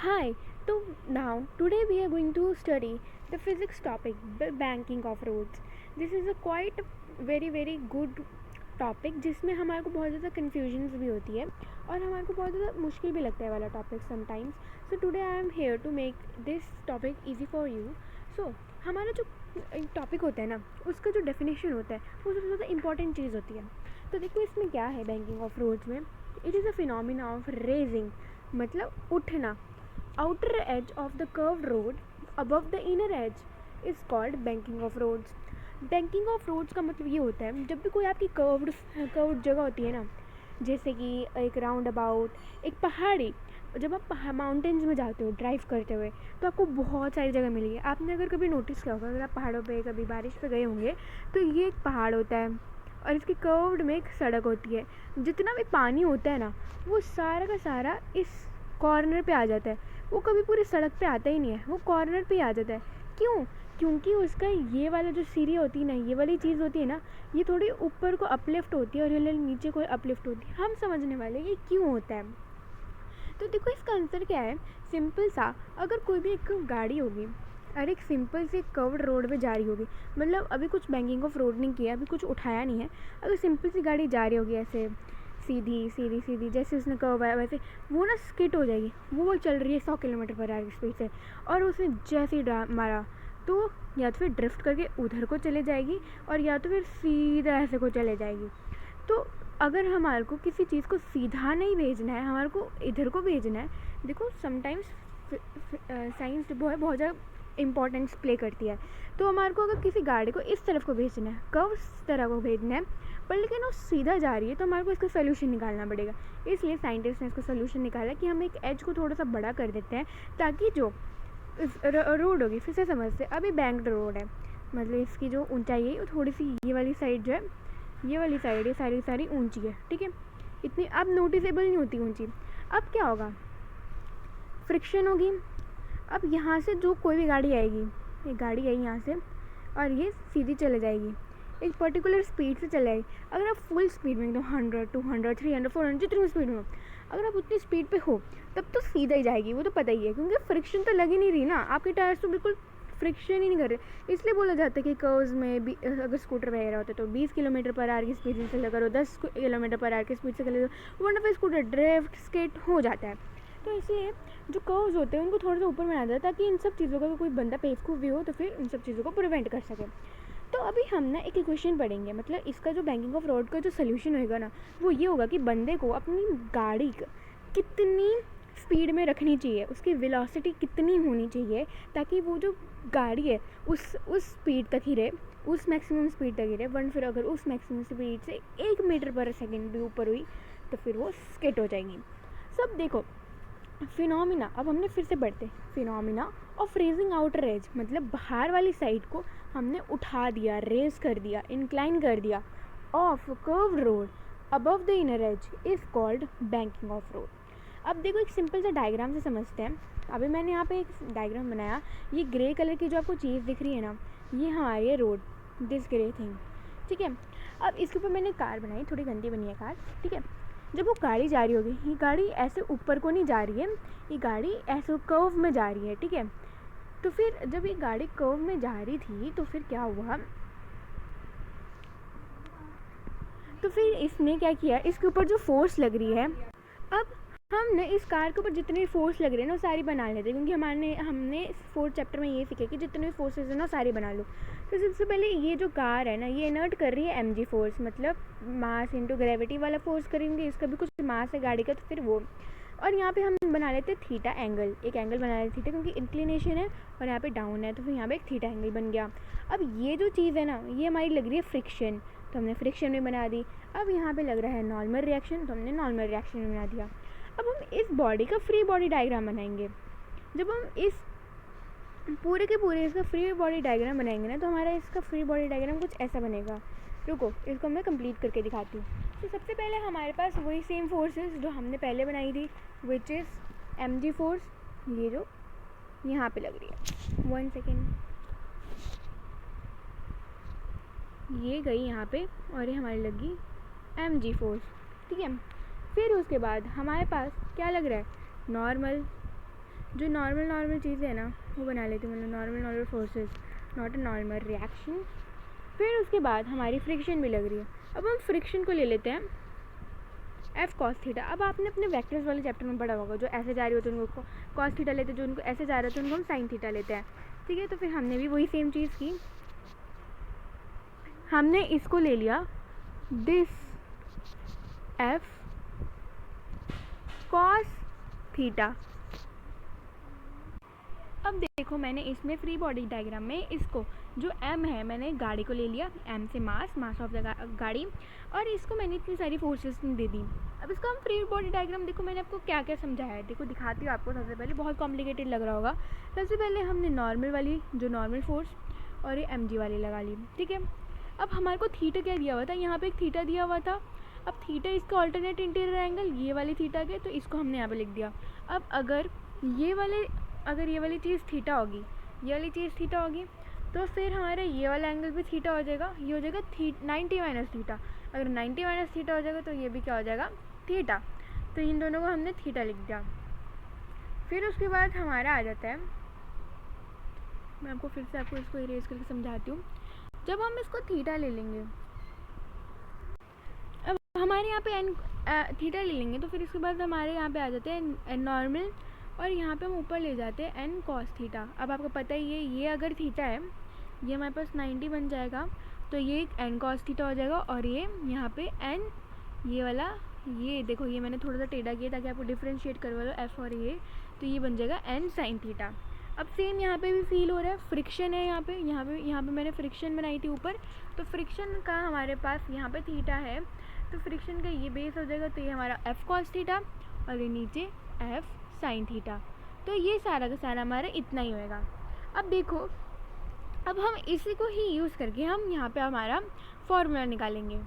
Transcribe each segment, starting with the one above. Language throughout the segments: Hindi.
Hi, so now today we are going to study the physics topic, banking of roads. This is a quite very good topic जिसमें हमारे को बहुत ज़्यादा कन्फ्यूजन्स भी होती है और हमारे को बहुत ज़्यादा मुश्किल भी लगता है वाला topic sometimes. So today I am here to make this topic easy for you. So हमारा जो टॉपिक होता है ना, उसका जो डेफिनेशन होता है वो सबसे ज़्यादा इंपॉर्टेंट चीज़ होती है. तो देखो इसमें क्या है बैंकिंग ऑफ रोड्स में. It is a phenomena of raising, मतलब उठना. outer edge of the curved road above the inner edge is called banking of roads. Banking of roads का मतलब ये होता है जब भी कोई आपकी कर्व्ड जगह होती है ना, जैसे कि एक राउंड अबाउट, एक पहाड़ी. जब आप माउंटेन्स में जाते हो ड्राइव करते हुए तो आपको बहुत सारी जगह मिलेगी. आपने अगर कभी नोटिस किया होगा, अगर आप पहाड़ों पे कभी बारिश पे गए होंगे तो ये एक पहाड़ होता है और इसकी कर्व्ड में एक सड़क होती है. जितना भी पानी होता है ना, वो सारा का सारा इस कॉर्नर पे आ जाता है. वो कभी पूरी सड़क पे आता ही नहीं है, वो कॉर्नर पे ही आ जाता है. क्यों? क्योंकि उसका ये वाला जो सीढ़ी होती है ना, ये वाली चीज़ होती है ना, ये थोड़ी ऊपर को अपलिफ्ट होती है और ये नीचे को अपलिफ्ट होती है. हम समझने वाले ये क्यों होता है. तो देखो इसका आंसर क्या है, सिंपल सा. अगर कोई भी एक गाड़ी होगी और एक सिंपल से कर्व्ड रोड पे जा रही होगी, मतलब अभी कुछ बैंकिंग ऑफ रोड नहीं किया, अभी कुछ उठाया नहीं है, अगर सिंपल सी गाड़ी जा रही होगी ऐसे सीधी सीधी सीधी, जैसे उसने कर्व आया वैसे वो ना स्किट हो जाएगी. वो चल रही है 100 किलोमीटर पर आवर की स्पीड से और उसने जैसे ही मारा तो या तो फिर ड्रिफ्ट करके उधर को चले जाएगी और या तो फिर सीधा ऐसे को चले जाएगी. तो अगर हमारे को किसी चीज़ को सीधा नहीं भेजना है, हमारे को इधर को भेजना है. देखो समटाइम्स साइंस जो है बहुत ज़्यादा इम्पोर्टेंस प्ले करती है. तो हमारे को अगर किसी गाड़ी को इस तरफ को भेजना है, कर्व इस तरह को भेजना है, पर लेकिन वो सीधा जा रही है, तो हमारे को इसका सोल्यूशन निकालना पड़ेगा. इसलिए साइंटिस्ट ने इसका सोल्यूशन निकाला कि हम एक एज को थोड़ा सा बड़ा कर देते हैं ताकि जो रोड होगी, फिर से समझते हैं, अभी बैंक्ड रोड है, मतलब इसकी जो ऊंचाई है वो थोड़ी सी ये वाली साइड जो है, ये वाली साइड है सारी ऊंची है. ठीक है, इतनी अब नोटिसेबल नहीं होती ऊंची. अब क्या होगा, फ्रिक्शन होगी. अब यहाँ से जो कोई भी गाड़ी आएगी, एक गाड़ी आई यहाँ से और ये सीधी चले जाएगी, एक पर्टिकुलर स्पीड से चले आएगी. अगर आप फुल स्पीड में एकदम 100, 200, 300, 400 जितनी स्पीड में हो, अगर आप उतनी स्पीड पे हो तब तो सीधा ही जाएगी, वो तो पता ही है, क्योंकि फ्रिक्शन तो लग ही नहीं रही ना, आपके टायर्स तो बिल्कुल फ्रिक्शन ही नहीं कर रहे. इसलिए बोला जाता है कि कर्व्स में भी अगर स्कूटर वगैरह होता है तो 20 किलोमीटर पर आवर की स्पीड से करो, 10 किलोमीटर पर आवर की स्पीड से करो, वरना फिर स्कूटर ड्रिफ्ट स्किट हो जाता है. तो इसलिए जो कर्व्स होते हैं उनको थोड़ा सा ऊपर में आ जाता है ताकि इन सब चीज़ों का कोई बंदा बेवकूफ़ भी हो तो फिर इन सब चीज़ों को प्रिवेंट कर सके. तो अभी हम ना एक इक्वेशन पढ़ेंगे, मतलब इसका जो बैंकिंग ऑफ रोड का जो सोल्यूशन होगा ना, वो ये होगा कि बंदे को अपनी गाड़ी कितनी स्पीड में रखनी चाहिए, उसकी वेलोसिटी कितनी होनी चाहिए ताकि वो जो गाड़ी है उस स्पीड तक ही रहे, उस मैक्सिमम स्पीड तक ही रहे. वन फिर अगर उस मैक्सिमम स्पीड से 1 मीटर पर सेकेंड भी ऊपर हुई तो फिर वो स्किट हो जाएंगी. सब देखो फिनोमिना, अब हमने फिर से पढ़ते, phenomena of raising outer as, मतलब बाहर वाली साइड को हमने उठा दिया, रेज कर दिया, इंक्लाइन कर दिया, of curved road above the inner as is called banking of road. अब देखो एक सिंपल सा डायग्राम से समझते हैं. अभी मैंने यहाँ पे एक डायग्राम बनाया, ये ग्रे कलर की जो आपको चीज़ दिख रही है ना, ये हमारी है रोड, दिस ग्रे थिंग. ठीक है, अब इसके ऊपर मैंने कार बनाई, थोड़ी गंदी बनी है कार. ठीक है, जब वो गाड़ी जा रही होगी, ये गाड़ी ऐसे ऊपर को नहीं जा रही है, ये गाड़ी ऐसे कर्व में जा रही है. ठीक है, तो फिर जब ये गाड़ी कर्व में जा रही थी तो फिर क्या हुआ, तो फिर इसने क्या किया, इसके ऊपर जो फोर्स लग रही है, अब हमने इस कार के ऊपर जितने फोर्स लग रहे हैं ना सारी बना लेते, क्योंकि हमने 4th चैप्टर में ये सीखा कि जितने फोर्सेज है ना सारी बना लो. तो सबसे पहले ये जो कार है ना, ये इनर्ट कर रही है mg फोर्स, मतलब मास इंटू ग्रेविटी वाला फोर्स करेंगे. इसका भी कुछ मास है गाड़ी का, तो फिर वो. और यहाँ पे हम बना लेते थीटा एंगल, एक एंगल बना लेते थीटा, क्योंकि इंक्लिनेशन है और यहाँ पे डाउन है, तो फिर यहाँ पे एक थीटा एंगल बन गया. अब ये जो चीज़ है ना, ये हमारी लग रही है फ्रिक्शन, तो हमने फ्रिक्शन भी बना दी. अब यहाँ पे लग रहा है नॉर्मल रिएक्शन, तो हमने नॉर्मल रिएक्शन भी बना दिया. अब हम इस बॉडी का फ्री बॉडी डायग्राम बनाएंगे. जब हम इस पूरे के पूरे इसका फ्री बॉडी डायग्राम बनाएंगे ना, तो हमारा इसका फ्री बॉडी डायग्राम कुछ ऐसा बनेगा. रुको, इसको मैं कंप्लीट करके दिखाती हूँ. तो सबसे पहले हमारे पास वही सेम फोर्सेस जो हमने पहले बनाई थी, विच इज़ mg फोर्स, ये जो यहाँ पे लग रही है. 1 सेकेंड, ये गई यहाँ पे और ये हमारी लगी mg फोर्स. ठीक है, फिर उसके बाद हमारे पास क्या लग रहा है, नॉर्मल. जो नॉर्मल चीज़ें है ना वो बना लेती हूँ, मतलब normal forces, not a normal reaction. फिर उसके बाद हमारी फ्रिक्शन भी लग रही है। अब हम फ्रिक्शन को ले लेते हैं एफ कॉस थीटा। अब आपने अपने वेक्टर्स वाले चैप्टर में पढ़ा होगा, जो ऐसे जा रही होती है उनको कॉस थीटा लेते हैं, जो उनको ऐसे जा रहे होते हैं उनको हम साइन थीटा लेते हैं, ठीक है। तो फिर हमने भी वही सेम चीज़ की, हमने इसको ले लिया दिस एफ कॉस थीटा। अब देखो मैंने इसमें फ्री बॉडी डायग्राम में इसको जो एम है मैंने गाड़ी को ले लिया, एम से मास ऑफ द गाड़ी, और इसको मैंने इतनी सारी फोर्सेस दे दी। अब इसको हम फ्री बॉडी डायग्राम देखो मैंने आपको क्या क्या समझाया है, देखो दिखाती हूँ आपको। सबसे पहले बहुत कॉम्प्लिकेटेड लग रहा होगा, सबसे पहले हमने नॉर्मल वाली जो नॉर्मल फोर्स और ये एम जी वाली लगा ली, ठीक है। अब हमारे को थीटा क्या दिया हुआ था, यहाँ पे एक थीटा दिया हुआ था। अब थीटा इसका ऑल्टरनेट इंटीरियर एंगल ये वाली थीटा के, तो इसको हमने यहाँ पे लिख दिया। अब अगर ये वाली चीज़ थीटा होगी, ये वाली चीज़ थीटा होगी, तो फिर हमारा ये वाला एंगल भी थीटा हो जाएगा, ये हो जाएगा 90 माइनस थीटा। अगर 90 माइनस थीटा हो जाएगा तो ये भी क्या हो जाएगा, थीटा। तो इन दोनों को हमने थीटा लिख दिया। फिर उसके बाद हमारा आ जाता है, मैं आपको फिर से आपको इसको इरेज करके समझाती हूँ। जब हम इसको थीटा ले लेंगे, अब हमारे यहाँ पे एन थीटा ले लेंगे, तो फिर इसके बाद हमारे यहाँ पे आ जाते हैं नॉर्मल, और यहाँ पे हम ऊपर ले जाते हैं एन कॉस थीटा। अब आपको पता ही है ये अगर थीटा है, ये हमारे पास 90 बन जाएगा, तो ये एन कॉस थीटा हो जाएगा, और ये यहाँ पे एन ये वाला, ये देखो ये मैंने थोड़ा सा टेढ़ा किया ताकि आपको डिफ्रेंशिएट करवा लो एफ और ये, तो ये बन जाएगा एन साइन थीटा। अब सेम यहाँ पे भी फील हो रहा है, फ्रिक्शन है यहाँ पे मैंने फ्रिक्शन बनाई थी ऊपर, तो फ्रिक्शन का हमारे पास यहाँ पे थीटा है, तो फ्रिक्शन का ये बेस हो जाएगा, तो ये हमारा एफ कॉस थीटा और ये नीचे एफ साइन थीटा। तो ये सारा का सारा हमारा इतना ही होएगा। अब देखो, अब हम इसी को ही यूज़ करके हम यहाँ पे हमारा फॉर्मूला निकालेंगे।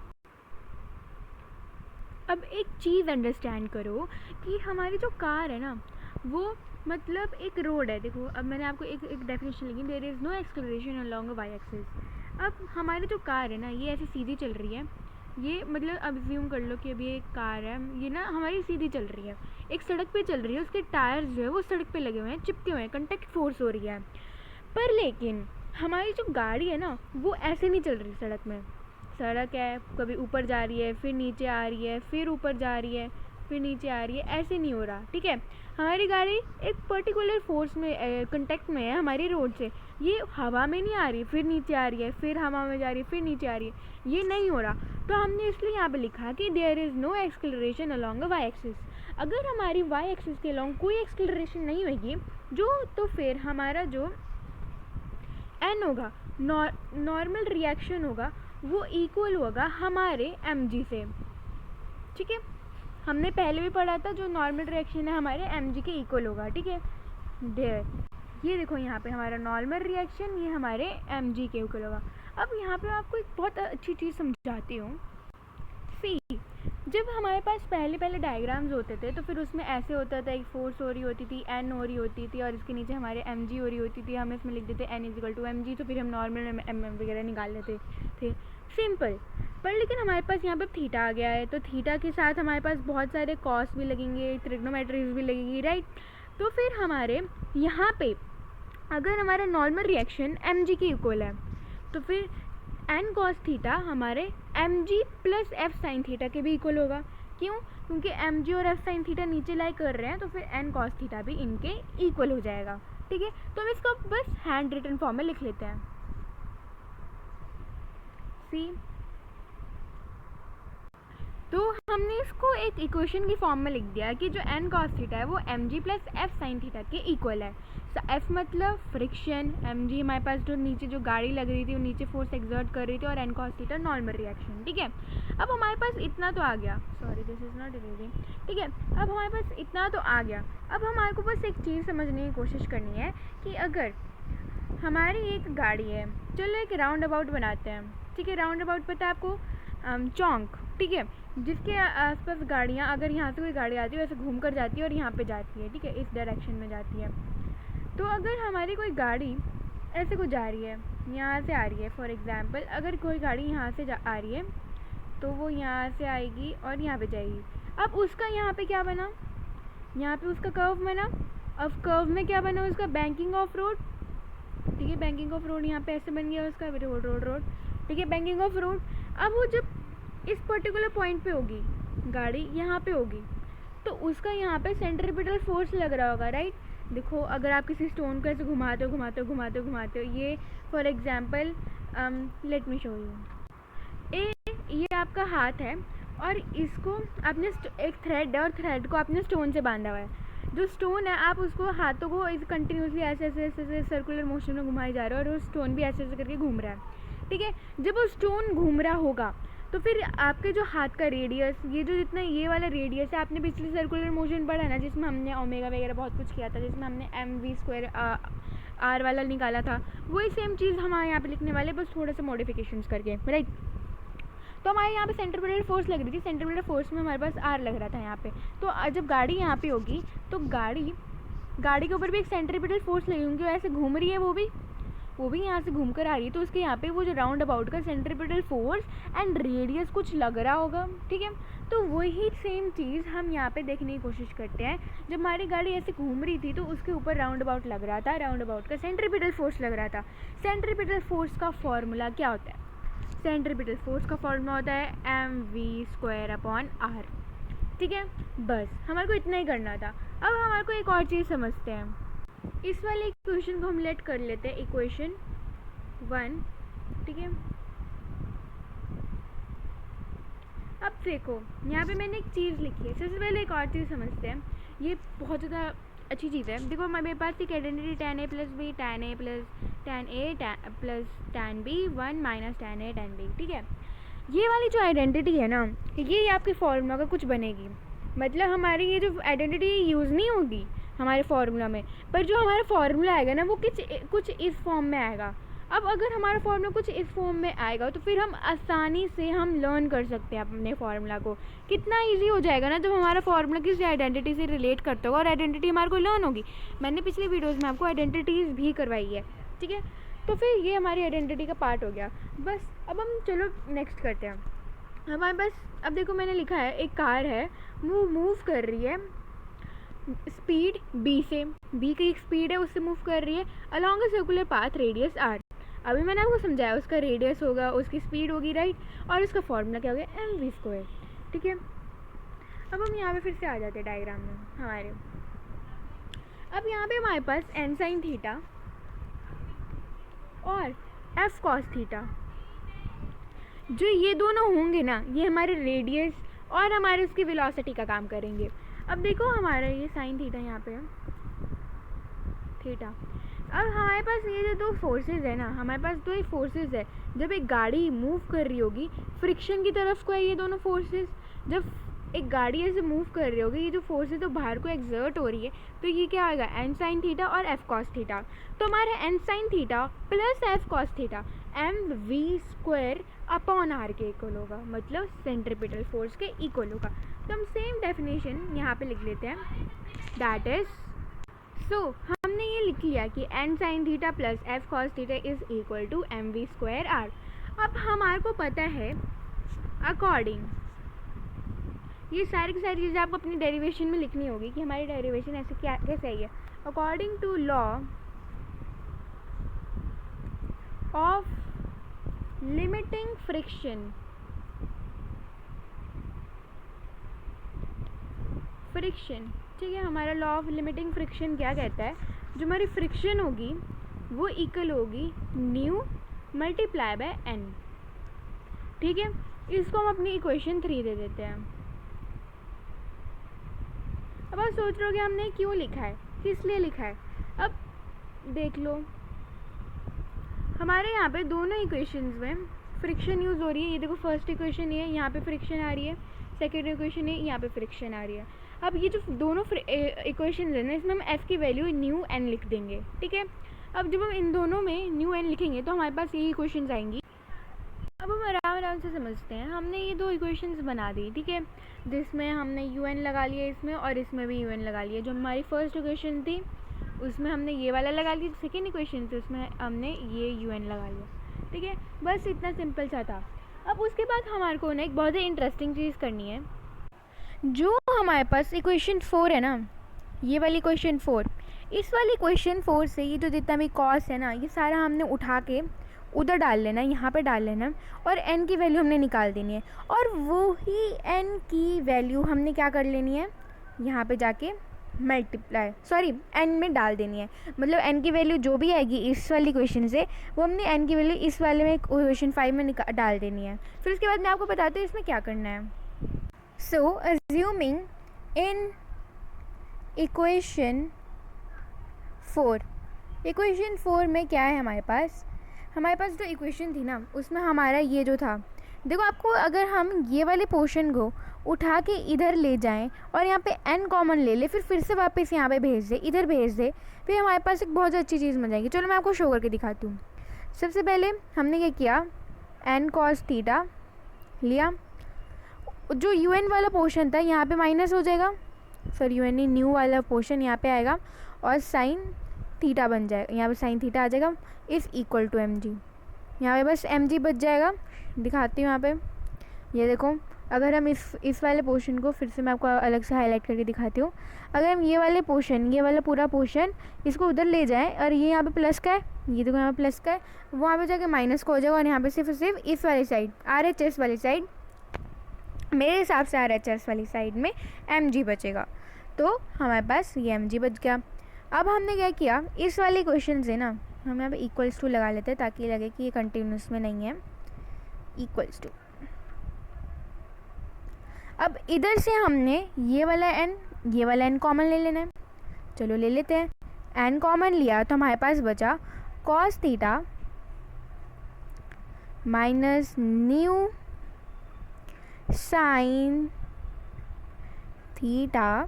अब एक चीज़ अंडरस्टैंड करो कि हमारी जो कार है ना वो मतलब एक रोड है। देखो अब मैंने आपको एक डेफिनेशन लिखी, there is no acceleration along Y axis. अब हमारी जो कार है ना ये ऐसे सीधी चल रही है, ये मतलब अज्यूम कर लो कि अभी एक कार है, ये ना हमारी सीधी चल रही है, एक सड़क पे चल रही है, उसके टायर्स जो है वो सड़क पे लगे हुए हैं, चिपके हुए हैं, कंटेक्ट फोर्स हो रही है। पर लेकिन हमारी जो गाड़ी है ना वो ऐसे नहीं चल रही सड़क में। सड़क है, कभी ऊपर जा रही है, फिर नीचे आ रही है, फिर ऊपर जा रही है, फिर नीचे आ रही है, ऐसे नहीं हो रहा, ठीक है। हमारी गाड़ी एक पर्टिकुलर फोर्स में कांटेक्ट में है हमारी रोड से, ये हवा में नहीं आ रही, फिर नीचे आ रही है, फिर हवा में जा रही है, फिर नीचे आ रही है, ये नहीं हो रहा। तो हमने इसलिए यहाँ पे लिखा कि there is no acceleration along Y axis. अगर हमारी वाई एक्सिस के अलोंग कोई एक्सेलरेशन नहीं होगी जो, तो फिर हमारा जो एन होगा, नॉर्मल रिएक्शन होगा, वो इक्वल होगा हमारे एम जी से, ठीक है। हमने पहले भी पढ़ा था जो नॉर्मल रिएक्शन है हमारे एम जी के इक्वल होगा, ठीक है। ये देखो यहाँ पे हमारा नॉर्मल रिएक्शन ये हमारे एम जी के इक्वल होगा। अब यहाँ पे आपको एक बहुत अच्छी चीज़ समझाती हूँ। सी, जब हमारे पास पहले डायग्राम्स होते थे तो फिर उसमें ऐसे होता था, एक फोर्स हो रही होती थी, एन हो रही होती थी, और इसके नीचे हमारे एम जी हो रही होती थी, हम इसमें लिख देते N equal to M G, तो फिर हम नॉर्मल एम वगैरह निकाल लेते थे, सिंपल। पर लेकिन हमारे पास यहाँ पर थीटा आ गया है, तो थीटा के साथ हमारे पास बहुत सारे कॉस भी लगेंगे, ट्रिग्नोमेट्रीज भी लगेगी, राइट। तो फिर हमारे यहाँ पे अगर हमारा नॉर्मल रिएक्शन एम जी के इक्वल है, तो फिर एन कॉस थीटा हमारे M G plus F sine theta के भी इक्वल होगा। क्यों? क्योंकि एम जी और एफ साइन थीटा नीचे लाई कर रहे हैं, तो फिर एन कॉस थीटा भी इनके इक्वल हो जाएगा, ठीक है। तो हम इसको बस हैंड रिटन फॉर्म में लिख लेते हैं। सी, तो हमने इसको एक इक्वेशन की फॉर्म में लिख दिया कि जो एन कॉस थीटा है वो M G plus F sine theta के इक्वल है। सो एफ मतलब फ्रिक्शन, एम जी हमारे पास जो नीचे जो गाड़ी लग रही थी वो नीचे फोर्स एक्सर्ट कर रही थी, और N cos theta normal reaction, ठीक है। अब हमारे पास इतना तो आ गया, sorry this is not erasing, ठीक है। अब हमारे पास इतना तो आ गया। अब हमारे को बस एक चीज़ समझने की कोशिश करनी है कि अगर हमारी एक गाड़ी है, चलो एक राउंड अबाउट बनाते हैं, ठीक है। राउंड अबाउट पता है आपको, चौंक, ठीक है, जिसके आसपास गाड़ियाँ, अगर यहाँ से कोई गाड़ी आती है वैसे घूम कर जाती है और यहाँ पे जाती है, ठीक है, इस डायरेक्शन में जाती है। तो अगर हमारी कोई गाड़ी ऐसे को जा रही है, यहाँ से आ रही है, फॉर एग्ज़ाम्पल अगर कोई गाड़ी यहाँ से आ रही है तो वो यहाँ से आएगी और यहाँ पे जाएगी। अब उसका यहाँ पे क्या बना, यहाँ पे उसका कर्व बना, अब कर्व में क्या बना उसका, बैंकिंग ऑफ रोड, ठीक है, बैंकिंग ऑफ रोड यहाँ पे ऐसे बन गया उसका, रोड रोड रोड, ठीक है, बैंकिंग ऑफ रोड। अब वो जब इस पर्टिकुलर पॉइंट पे होगी गाड़ी, यहाँ पे होगी, तो उसका यहाँ पे सेंट्रीपिटल फोर्स लग रहा होगा, राइट। देखो अगर आप किसी स्टोन को ऐसे घुमाते हो घुमाते हो घुमाते हो घुमाते हो, ये for example let me show you, ये आपका हाथ है और इसको आपने एक थ्रेड है और थ्रेड को आपने स्टोन से बांधा हुआ है। जो स्टोन है आप उसको हाथों को कंटिन्यूसली ऐसे ऐसे ऐसे ऐसे सर्कुलर मोशन में घुमाए जा रहे हो और वो स्टोन भी ऐसे ऐसे करके घूम रहा है, ठीक है। जब वो स्टोन घूम रहा होगा तो फिर आपके जो हाथ का रेडियस, ये जो जितना ये वाला रेडियस है, आपने पिछले सर्कुलर मोशन पढ़ा है ना जिसमें हमने ओमेगा वगैरह बहुत कुछ किया था, जिसमें हमने mv² r वाला निकाला था, वही सेम चीज़ हमारे यहाँ पे लिखने वाले, बस थोड़ा सा मॉडिफिकेशंस करके, राइट। तो हमारे यहाँ पे सेंट्रीपिटल फोर्स लग रही थी, सेंट्रीपिटल फोर्स में हमारे पास आर लग रहा था यहाँ पे। तो जब गाड़ी यहाँ पे होगी तो गाड़ी के ऊपर भी एक सेंट्रीपिटल फोर्स लगी होगी, ऐसे घूम रही है, वो भी यहाँ से घूम कर आ रही है, तो उसके यहाँ पे वो जो राउंड अबाउट का सेंट्रीपिटल फोर्स एंड रेडियस कुछ लग रहा होगा, ठीक है। तो वही सेम चीज़ हम यहाँ पे देखने की कोशिश करते हैं। जब हमारी गाड़ी ऐसे घूम रही थी तो उसके ऊपर राउंड अबाउट लग रहा था, राउंड अबाउट का सेंट्रीपिटल फोर्स लग रहा था। सेंट्रीपिटल फोर्स का फॉर्मूला क्या होता है? सेंट्रीपिटल फोर्स का फॉर्मूला होता है mv²/r, ठीक है। बस हमारे को इतना ही करना था। अब हमारे को एक और चीज़ समझते हैं, इस वाले इक्वेशन को हम लेट कर लेते हैं इक्वेशन 1, ठीक है। अब देखो यहाँ पे मैंने एक चीज़ लिखी है, सबसे पहले एक और चीज़ समझते हैं, ये बहुत ज़्यादा अच्छी चीज़ है। देखो मेरे पास एक identity tan a + b, tan a + tan b 1 - tan a tan b, ठीक है। ये वाली जो आइडेंटिटी है ना, ये आपके फॉर्मूला का कुछ बनेगी, मतलब हमारी ये जो आइडेंटिटी यूज़ नहीं होगी हमारे फार्मूला में, पर जो हमारा फार्मूला आएगा ना वो कुछ इस फॉर्म में आएगा। अब अगर हमारा फार्मूला कुछ इस फॉर्म में आएगा तो फिर हम आसानी से हम लर्न कर सकते हैं अपने फार्मूला को। कितना इजी हो जाएगा ना जब हमारा फार्मूला किसी आइडेंटिटी से रिलेट करता होगा और आइडेंटिटी हमारे को लर्न होगी। मैंने पिछले वीडियोज़ में आपको आइडेंटिटीज़ भी करवाई है, ठीक है। तो फिर ये हमारी आइडेंटिटी का पार्ट हो गया। बस अब हम चलो नेक्स्ट करते हैं। हमारे पास अब देखो मैंने लिखा है एक कार है, वो मूव कर रही है स्पीड b से, b की एक स्पीड है उससे मूव कर रही है along a circular path radius r। अभी मैंने आपको समझाया, उसका रेडियस होगा, उसकी स्पीड होगी, राइट, और उसका फॉर्मूला क्या हो गया mv², ठीक है। अब हम यहाँ पे फिर से आ जाते हैं डायग्राम में हमारे। अब यहाँ पे हमारे पास n sin थीटा और f cos थीटा, जो ये दोनों होंगे ना, ये हमारे रेडियस और हमारे उसकी वेलोसिटी का काम करेंगे। अब देखो हमारा ये साइन थीटा यहाँ पे है, थीटा। अब हमारे पास ये जो दो फोर्सेस है ना, हमारे पास दो फोर्सेस है, जब एक गाड़ी मूव कर रही होगी फ्रिक्शन की तरफ को है ये दोनों फोर्सेस, जब एक गाड़ी ऐसे मूव कर रही होगी, ये जो फोर्स है तो बाहर को एक्सर्ट हो रही है, तो ये क्या आएगा n sin थीटा और f cos थीटा। तो हमारे n sin theta plus f cos theta mv²/r के इक्वल होगा, मतलब सेंट्रीपिटल फोर्स के इक्वल होगा। तो हम सेम डेफिनेशन यहाँ पे लिख लेते हैं, दैट इज हमने ये लिख लिया कि n sin theta plus f cos theta is equal to mv²/r। अब हमारे को पता है अकॉर्डिंग, ये सारी की सारी चीज़ें आपको अपनी डेरिवेशन में लिखनी होगी कि हमारी डेरिवेशन ऐसे क्या कैसे आई है। According to law of limiting friction, ठीक है, हमारा लॉ ऑफ लिमिटिंग फ्रिक्शन क्या कहता है, जो हमारी फ्रिक्शन होगी वो इक्वल होगी न्यू मल्टीप्लाई बाय n, ठीक है। इसको हम अपनी इक्वेशन 3 दे देते हैं। अब आप सोच रहे हो कि हमने क्यों लिखा है, किस लिए लिखा है। अब देख लो हमारे यहाँ पे दोनों इक्वेशंस में फ्रिक्शन यूज़ हो रही है। ये देखो फर्स्ट इक्वेशन ये है, यहाँ पे फ्रिक्शन आ रही है, सेकेंड इक्वेशन है, यहाँ पे फ्रिक्शन आ रही है। अब ये जो दोनों इक्वेशंस है ना, इसमें हम f की वैल्यू न्यू n लिख देंगे, ठीक है। अब जब हम इन दोनों में न्यू n लिखेंगे तो हमारे पास ये इक्वेशंस आएंगी। अब हम आराम से समझते हैं, हमने ये दो इक्वेशंस बना दी, ठीक है, जिसमें हमने un लगा लिया इसमें और इसमें भी un लगा लिया। जो हमारी फर्स्ट इक्वेशन थी उसमें हमने ये वाला लगा लिया, सेकेंड इक्वेशन थी उसमें हमने ये un लगा लिया, ठीक है। बस इतना सिंपल सा था। अब उसके बाद हमारे को ना एक बहुत ही इंटरेस्टिंग चीज़ करनी है। जो हमारे पास इक्वेशन 4 है ना, ये वाली इक्वेशन 4, इस वाली क्वेश्चन 4 से ये जो जितना भी कॉस है ना, ये सारा हमने उठा के उधर डाल लेना है, यहाँ पे डाल लेना है, और n की वैल्यू हमने निकाल देनी है। और वो ही n की वैल्यू हमने क्या कर लेनी है, यहाँ पे जाके n में डाल देनी है। मतलब n की वैल्यू जो भी आएगी इस वाली क्वेश्चन से, वो हमने n की वैल्यू इस वाले में क्वेश्चन 5 में डाल देनी है। फिर उसके बाद मैं आपको बताती हूँ इसमें क्या करना है। सो अज्यूमिंग इन इक्वेशन 4 में क्या है हमारे पास जो इक्वेशन थी ना, उसमें हमारा ये जो था, देखो आपको अगर हम ये वाले पोर्शन को उठा के इधर ले जाएं और यहाँ पे n कॉमन ले ले, फिर से वापस यहाँ पे भेज दे, इधर भेज दे, फिर हमारे पास एक बहुत अच्छी चीज़ मिल जाएगी। चलो मैं आपको शो करके दिखाती हूँ। सबसे पहले हमने क्या किया, n cos थीटा लिया, जो un वाला पोर्शन था यहाँ पे माइनस हो जाएगा, सॉरी un नहीं, न्यू वाला पोर्शन यहाँ पे आएगा और साइन थीटा बन जाएगा, यहाँ पे साइन थीटा आ जाएगा, इज़ इक्वल टू mg। यहाँ पे बस mg बच जाएगा। दिखाती हूँ यहाँ पे, ये देखो, अगर हम इस वाले पोर्शन को फिर से मैं आपको अलग से हाईलाइट करके दिखाती हूँ। अगर हम ये वाला पूरा पोर्शन इसको उधर ले जाएं और ये यहाँ पे प्लस का है, ये देखो यहाँ पे प्लस का है, वहाँ पे जाके माइनस का हो जाएगा, और यहाँ पे सिर्फ इस वाली साइड RHS वाली साइड, मेरे हिसाब से RHS वाली साइड में mg बचेगा। तो हमारे पास ये mg बच गया। अब हमने क्या किया, इस वाले क्वेश्चन से ना हम यहाँ पे इक्वल्स टू लगा लेते हैं ताकि लगे कि ये कंटिन्यूस में नहीं है, इक्वल्स टू। अब इधर से हमने ये वाला n कॉमन ले लेना है। चलो ले लेते हैं, n कॉमन लिया तो हमारे पास बचा cos theta minus mu sine theta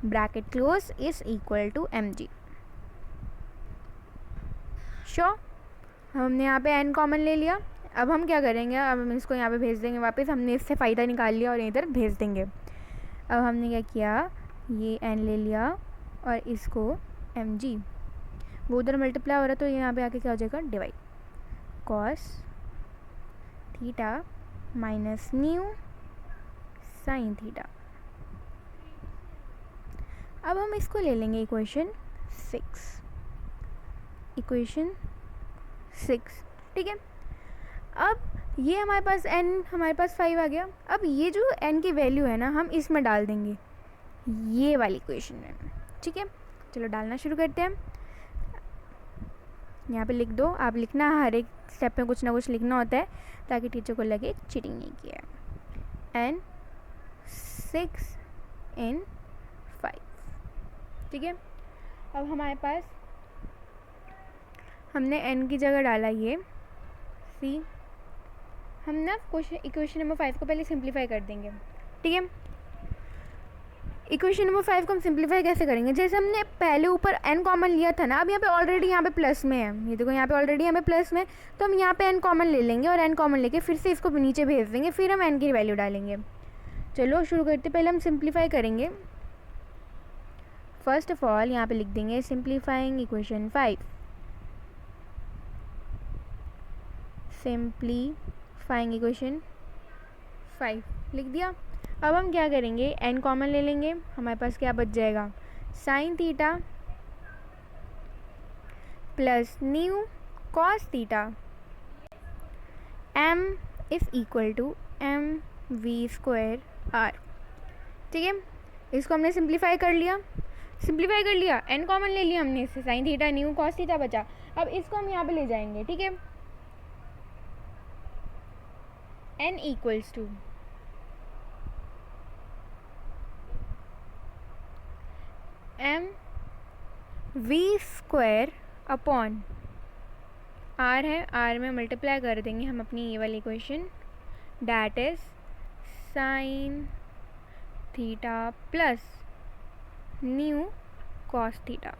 bracket close is equal to mg। Sure, हमने यहाँ पे n कॉमन ले लिया। अब हम क्या करेंगे, अब हम इसको यहाँ पे भेज देंगे वापस, हमने इससे फ़ायदा निकाल लिया और इधर भेज देंगे। अब हमने क्या किया, ये n ले लिया और इसको mg, वो उधर मल्टीप्लाई हो रहा है तो यहाँ पे आके क्या हो जाएगा, divide, cos theta minus mu sine theta. अब हम इसको ले लेंगे इक्वेशन 6, ठीक है। अब ये हमारे पास 5 आ गया। अब ये जो n की वैल्यू है ना, हम इसमें डाल देंगे ये वाली इक्वेशन में, ठीक है। चलो डालना शुरू करते हैं। यहाँ पे लिख दो, आप लिखना, हर एक स्टेप में कुछ ना कुछ लिखना होता है ताकि टीचर को लगे चीटिंग नहीं किया है। n 6 in 5, ठीक है। अब हमारे पास हमने n की जगह डाला ये c, हम ना इक्वेशन नंबर 5 को पहले सिंप्लीफाई कर देंगे, ठीक है। इक्वेशन नंबर 5 को हम सिंप्लीफाई कैसे करेंगे, जैसे हमने पहले ऊपर n कॉमन लिया था ना, अब यहाँ पे ऑलरेडी यहाँ पे प्लस में है, ये देखो यहाँ पे ऑलरेडी यहाँ पे प्लस में, तो हम यहाँ पे n कॉमन ले लेंगे और n कॉमन लेके फिर से इसको नीचे भेज देंगे, फिर हम n की वैल्यू डालेंगे। चलो शुरू करते, पहले हम सिंप्लीफाई करेंगे। फर्स्ट ऑफ ऑल यहाँ पे लिख देंगे सिंप्लीफाइंग इक्वेशन 5, सिंप्लीफाइंग इक्वेशन 5 लिख दिया। अब हम क्या करेंगे, n कॉमन ले लेंगे, हमारे पास क्या बच जाएगा, sine theta plus mu cos theta, m is equal to mv² r, ठीक है। इसको हमने सिंप्लीफाई कर लिया, n कॉमन ले लिया हमने, इससे sine theta new cos theta बचा। अब इसको हम यहाँ पे ले जाएंगे, ठीक है। n equals to mv² upon r है, r में मल्टीप्लाई कर देंगे हम अपनी ये वाली equation, that is sine theta plus mu cos theta.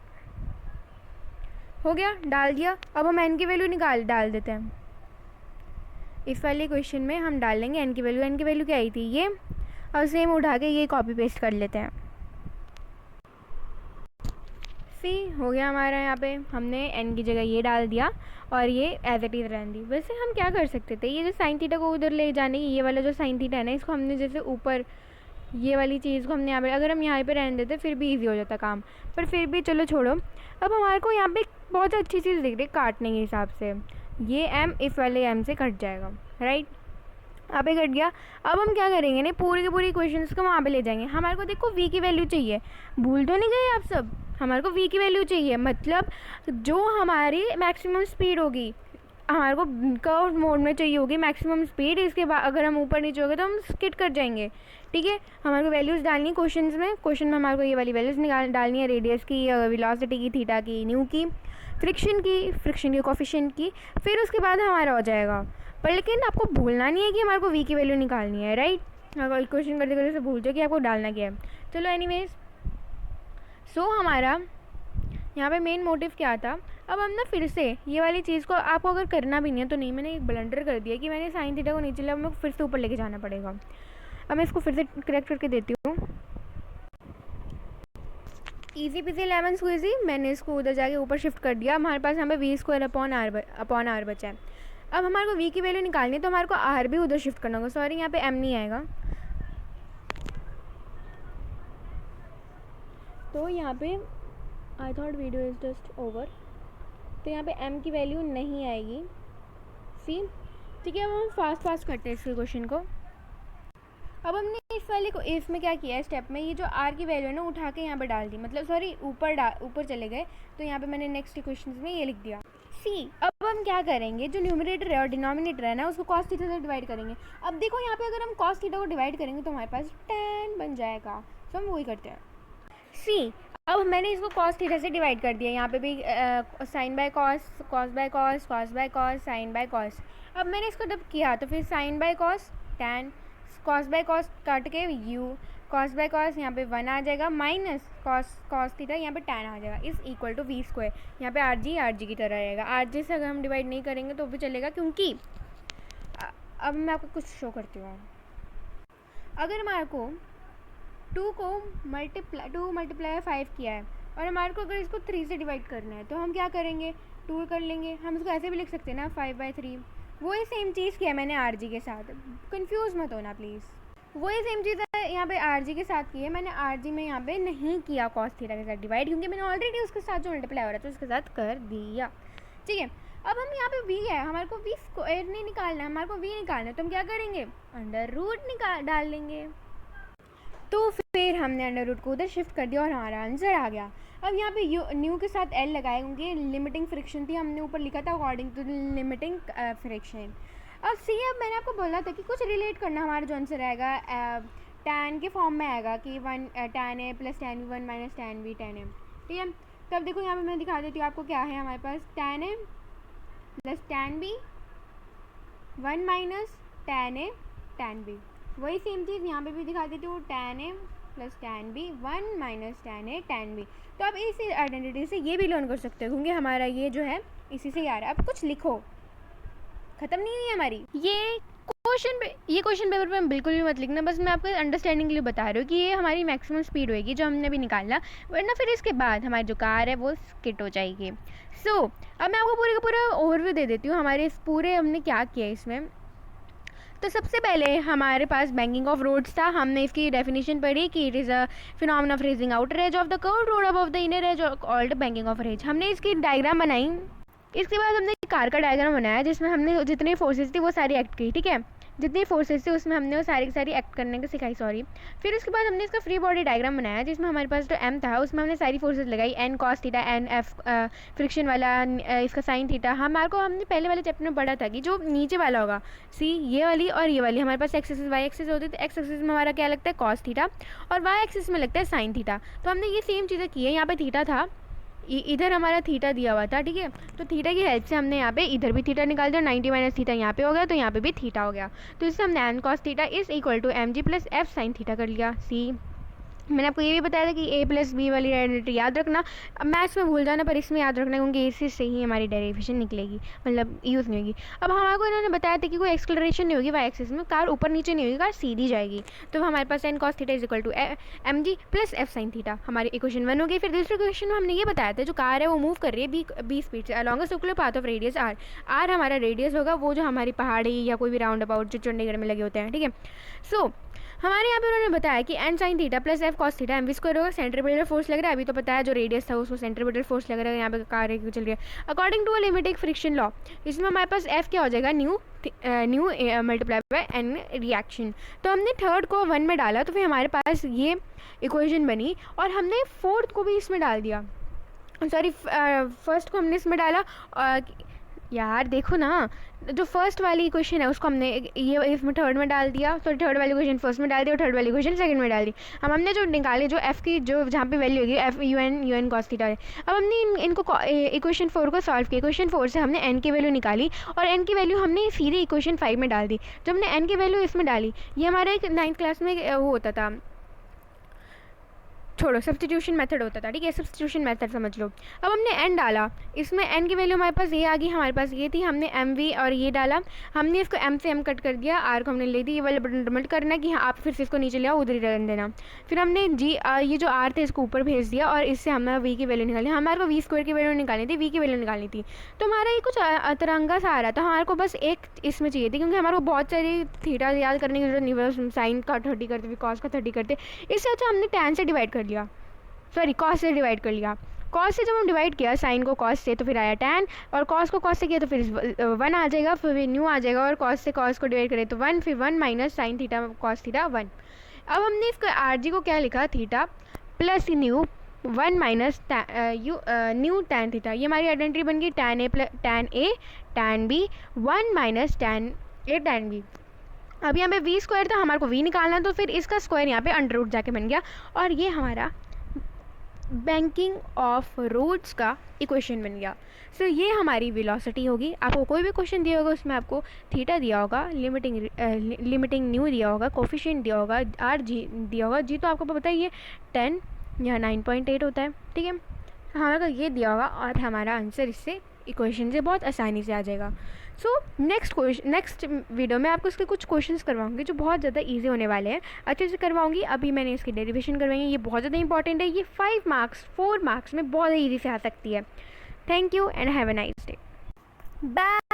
हो गया, डाल दिया। अब हम n की वैल्यू डाल देते हैं। इस वाले क्वेश्चन में हम डाल लेंगे n की वैल्यू क्या आई थी, ये, और सेम उठा के ये कॉपी पेस्ट कर लेते हैं। सी हो गया हमारा, यहाँ पे हमने n की जगह ये डाल दिया और ये एज इट इज़ रहने दी। वैसे हम क्या कर सकते थे, ये जो साइन थीटा को उधर ले जाने की, ये वाला जो साइन थीटा है ना, इसको हमने जैसे ऊपर ये वाली चीज़ को हमने यहाँ पे, अगर हम यहाँ पे रहने देते फिर भी ईजी हो जाता काम, पर फिर भी चलो छोड़ो। अब हमारे को यहाँ पे बहुत अच्छी चीज़ दिख रही है काटने के हिसाब से, ये m इस वाले m से कट जाएगा, राइट, यहाँ पे कट गया। अब हम क्या करेंगे ना, पूरी की पूरी क्वेश्चंस को वहाँ पे ले जाएंगे। हमारे को देखो v की वैल्यू चाहिए, भूल तो नहीं गए आप सब, हमारे को v की वैल्यू चाहिए, मतलब जो हमारी मैक्सिमम स्पीड होगी, हमारे को कर्व मोड में चाहिए होगी मैक्सिमम स्पीड। इसके बाद अगर हम ऊपर नीचे हो गए तो हम स्किट कर जाएंगे, ठीक है। हमारे को वैल्यूज़ डालनी है क्वेश्चन में, क्वेश्चन में हमारे को ये वाली वैल्यूज़ डालनी है, रेडियस की, वेलोसिटी की, थीटा की, न्यू की, फ्रिक्शन के कोफिशिएंट की, फिर उसके बाद हमारा हो जाएगा। पर लेकिन आपको भूलना नहीं है कि हमारे को वी की वैल्यू निकालनी है, राइट। अगर क्वेश्चन करते करते से भूल जाओ कि आपको डालना क्या है। चलो एनीवेज, सो हमारा यहाँ पे मेन मोटिव क्या था। अब हम ना फिर से ये वाली चीज़ को आपको अगर करना भी नहीं है तो नहीं, मैंने एक ब्लंडर कर दिया कि मैंने साइन थीटा को नीचे लिया, मेरे को फिर से ऊपर लेके जाना पड़ेगा। अब मैं इसको फिर से करेक्ट करके देती हूँ। ईजी पीजी लेमन स्क्वीजी, मैंने इसको उधर जाके ऊपर शिफ्ट कर दिया। हमारे पास यहाँ पे वी स्क्वायर अपॉन आर बचा है। अब हमारे को वी की वैल्यू निकालनी है तो हमारे को आर भी उधर शिफ्ट करना होगा। सॉरी, यहाँ पे एम नहीं आएगा, तो यहाँ पे I thought video is just over, तो यहाँ पे m की वैल्यू नहीं आएगी, सी, ठीक है। अब हम फास्ट करते हैं इस क्वेश्चन को। अब हमने इस वाले को इफ में क्या किया है, स्टेप में ये जो r की वैल्यू है ना उठा के यहाँ पे डाल दी, मतलब सॉरी ऊपर चले गए, तो यहाँ पे मैंने नेक्स्ट क्वेश्चन में ये लिख दिया सी। अब हम क्या करेंगे, जो न्यूमरेटर है और डिनोमिनेटर है ना उसको कॉस थीटा से डिवाइड करेंगे। अब देखो यहाँ पे अगर हम कॉस थीटा को डिवाइड करेंगे तो हमारे पास tan बन जाएगा, तो हम वही करते हैं सी। अब मैंने इसको कॉस थीटा से डिवाइड कर दिया, यहाँ पे भी sine by cos, cos by cos, cos by cos, sine by cos. अब मैंने इसको जब किया तो फिर sine by cos tan, cos by cos काट के यू, कॉस बाय कॉस यहाँ पे 1 आ जाएगा, माइनस कॉस थीटा यहाँ पे टैन आ जाएगा, इस इक्वल टू वी स्क्वायर। यहाँ पे आर जी की तरह रहेगा, आर जी से अगर हम डिवाइड नहीं करेंगे तो भी चलेगा, क्योंकि अब मैं आपको कुछ शो करती हूँ। अगर हमारे को 2 मल्टीप्लाई 5 किया है और हमारे को अगर इसको 3 से डिवाइड करना है तो हम क्या करेंगे, 2 कर लेंगे। हम इसको ऐसे भी लिख सकते हैं ना 5/3। वही सेम चीज़ किया मैंने आर जी के साथ, कंफ्यूज मत होना प्लीज़। वही सेम चीज़ है यहाँ पे आर जी के साथ की है, मैंने आर जी में यहाँ पे नहीं किया कॉस थीटा के साथ डिवाइड, क्योंकि मैंने ऑलरेडी उसके साथ जो मल्टीप्लाई हो रहा था उसके साथ कर दिया, ठीक है। अब हम यहाँ पे v है, हमारे को v स्क्वायर नहीं निकालना है, हमारे को v निकालना है, तो हम क्या करेंगे, अंडर रूट डाल लेंगे। तो फिर हमने अंडर रूट को उधर शिफ्ट कर दिया और हमारा आंसर आ गया। अब यहाँ पे न्यू के साथ एल लगाए, क्योंकि लिमिटिंग फ्रिक्शन थी, हमने ऊपर लिखा था अकॉर्डिंग टू लिमिटिंग फ्रिक्शन। अब सी, अब मैंने आपको बोला था कि कुछ रिलेट करना, हमारा जो आंसर आएगा टैन के फॉर्म में आएगा कि tan a plus tan b 1 minus tan b tan a, ठीक है। तब देखो यहाँ पे मैं दिखा देती हूँ आपको क्या है, हमारे पास tan a plus tan b 1 minus tan a tan b, वही सेम चीज़ यहाँ पे भी दिखा देती हूँ, tan a plus tan b 1 minus tan a tan b। तो आप इस आइडेंटिटी से ये भी लर्न कर सकते हो, क्योंकि हमारा ये जो है इसी से आ रहा है। अब कुछ लिखो, ख़त्म नहीं हुई हमारी ये क्वेश्चन पेपर पे बिल्कुल भी मत लिखना, बस मैं आपको अंडरस्टैंडिंग के लिए बता रही हूँ कि ये हमारी मैक्सिमम स्पीड होगी जो हमने भी निकालना, वरना फिर इसके बाद हमारी जो कार है वो स्किट हो जाएगी। सो अब मैं आपको पूरे का पूरा ओवरव्यू दे देती हूँ हमारे इस पूरे हमने क्या किया इसमें। तो सबसे पहले हमारे पास बैंकिंग ऑफ रोड्स था, हमने इसकी डेफिनेशन पढ़ी कि it is a phenomena of raising outer edge of the curved road above the inner edge called banking of roads. हमने इसकी डायग्राम बनाई, इसके बाद हमने कार का डायग्राम बनाया जिसमें हमने जितनी फोर्सेस थी वो सारी एक्ट की, ठीक है, जितनी फोर्सेस थी उसमें हमने वो सारी सारी एक्ट करने को सिखाई, सॉरी। फिर उसके बाद हमने इसका फ्री बॉडी डायग्राम बनाया जिसमें हमारे पास जो एम था उसमें हमने सारी फोर्सेस लगाई, N cos theta, N F friction वाला, इसका साइन थीटा। हमारे को हमने पहले वाले चैप्टर में पढ़ा था कि जो नीचे वाला होगा सी, ये वाली और ये वाली, हमारे पास एक्स एक्सिस वाई एक्सिस होती है, तो एक्स एक्सिस में हमारा क्या लगता है कॉस थीटा और वाई एक्सिस में लगता है साइन थीटा। तो हमने ये सेम चीज़ें की है, यहाँ पे थीटा था, इधर हमारा थीटा दिया हुआ था, ठीक है, तो थीटा की हेल्प से हमने यहाँ पे इधर भी थीटा निकाल दिया, 90 माइनस थीटा यहाँ पे हो गया, तो यहाँ पे भी थीटा हो गया। तो इससे हमने N cos theta is equal to M G plus F sine theta कर लिया। सी, मैंने आपको ये भी बताया था कि a प्लस बी वाली आइडेंटिटी याद रखना, अब मैथ्स में भूल जाना पर इसमें याद रखना, क्योंकि इसी से ही हमारी डेरिवेशन निकलेगी, मतलब यूज़ नहीं होगी। अब हमारे को इन्होंने बताया था कि कोई एक्सलरेशन नहीं होगी वाई एक्सिस में, कार ऊपर नीचे नहीं होगी, कार सीधी जाएगी। तो हमारे पास N cos theta is equal to M G plus F sine theta, हमारी इक्वेशन 1 होगी। फिर दूसरे क्वेश्चन में हमने ये बताया था जो कार है वो मूव कर रही है बी स्पीड से along a circular path of radius R. R हमारा रेडियस होगा, वो जो हमारी पहाड़ी या कोई भी राउंड अबाउट जो चंडीगढ़ में लगे होते हैं, ठीक है। सो हमारे यहाँ पे उन्होंने बताया कि N sine theta plus F cos theta M V square होगा, सेंट्रीपिटल फोर्स लग रहा है, अभी तो पता है जो रेडियस था उसको सेंट्रीपिटल फोर्स लग रहा है, यहाँ पे कार्य चल रही है according to limiting friction law. इसमें हमारे पास एफ क्या हो जाएगा, mu multiply by N reaction. तो हमने थर्ड को 1 में डाला तो फिर हमारे पास ये इक्वेशन बनी, और हमने फोर्थ को भी इसमें डाल दिया, सॉरी फर्स्ट को हमने इसमें डाला। यार देखो ना, जो फर्स्ट वाली इक्वेशन है उसको हमने ये इसमें थर्ड में डाल दिया, तो थर्ड वाली इक्वेशन फर्स्ट में डाल दी और थर्ड वाली इक्वेशन सेकंड में डाल दी। अब हमने जो निकाले जो एफ़ की जो जहाँ पे वैल्यू होगी F mu N cos theta है। अब हमने इनको इक्वेशन 4 को सॉल्व किया, इक्वेशन 4 से हमने एन की वैल्यू निकाली और एन की वैल्यू हमने सीधे इक्वेशन 5 में डाल दी। जब हमने एन की वैल्यू इसमें डाली, ये हमारा एक 9th क्लास में वो होता था, छोड़ो, सब्स्टिट्यूशन मेथड होता था, ठीक है, सब्स्टिट्यूशन मेथड समझ लो। अब हमने एन डाला, इसमें एन की वैल्यू हमारे पास ये आ गई, हमारे पास ये थी, हमने एम वी और ये डाला, हमने इसको एम से एम कट कर दिया, आर को हमने ले दी, ये वाला बटन डबल करना कि हाँ आप फिर से इसको नीचे ले आओ, उधर ही रहने देना। फिर हमने जी ये जो आर थे इसको ऊपर भेज दिया और इससे हमें वी की वैल्यू निकाली, हमारे को वी स्क्वायर की वैल्यू निकालनी थी, वी की वैल्यू निकालनी थी। तो हमारा ये कुछ अतरंगा सा आ रहा था, हमारे को बस एक इसमें चाहिए थी, क्योंकि हमारे को बहुत सारी थीटा याद करने की जरूरत नहीं, बस साइन का 30 करते, कॉस का 30 करते, इससे अच्छा हमने टैन से डिवाइड कर लिया, सॉरी कॉस से डिवाइड कर लिया। कॉस से जब हम डिवाइड किया साइन को कॉस से तो फिर आया टैन, और कॉस को कॉस से किया तो फिर 1 आ जाएगा, फिर न्यू आ जाएगा, और कॉस से कॉस को डिवाइड करें तो 1, फिर 1 minus sine theta cos theta 1। अब हमने इसको आर जी को क्या लिखा, theta plus new 1 minus new tan theta. ये हमारी आइडेंटिटी बन गई, tan A tan B 1 minus tan A tan B. अब यहाँ पे वी स्क्वायर था, हमारे को वी निकालना, तो फिर इसका स्क्वायर यहाँ पे अंडर रूट जाके बन गया, और ये हमारा बैंकिंग ऑफ रोड्स का इक्वेशन बन गया। सो ये हमारी वेलोसिटी होगी। आपको कोई भी क्वेश्चन दिया होगा उसमें आपको थीटा दिया होगा, लिमिटिंग न्यू दिया होगा, कोफिशिएंट दिया होगा, आर जी दिया होगा, जी तो आपको पता ही है 10 या 9.8 होता है, ठीक है, हमारा ये दिया होगा, और हमारा आंसर इससे इक्वेशन से बहुत आसानी से आ जाएगा। सो नेक्स्ट वीडियो में आपको इसके कुछ क्वेश्चंस करवाऊंगी जो बहुत ज़्यादा इजी होने वाले हैं, अच्छे से करवाऊंगी। अभी मैंने इसकी डेरिवेशन करवाई है, ये बहुत ज़्यादा इंपॉर्टेंट है, ये 4 मार्क्स में बहुत ईजी से आ सकती है। Thank you and have a nice day, bye.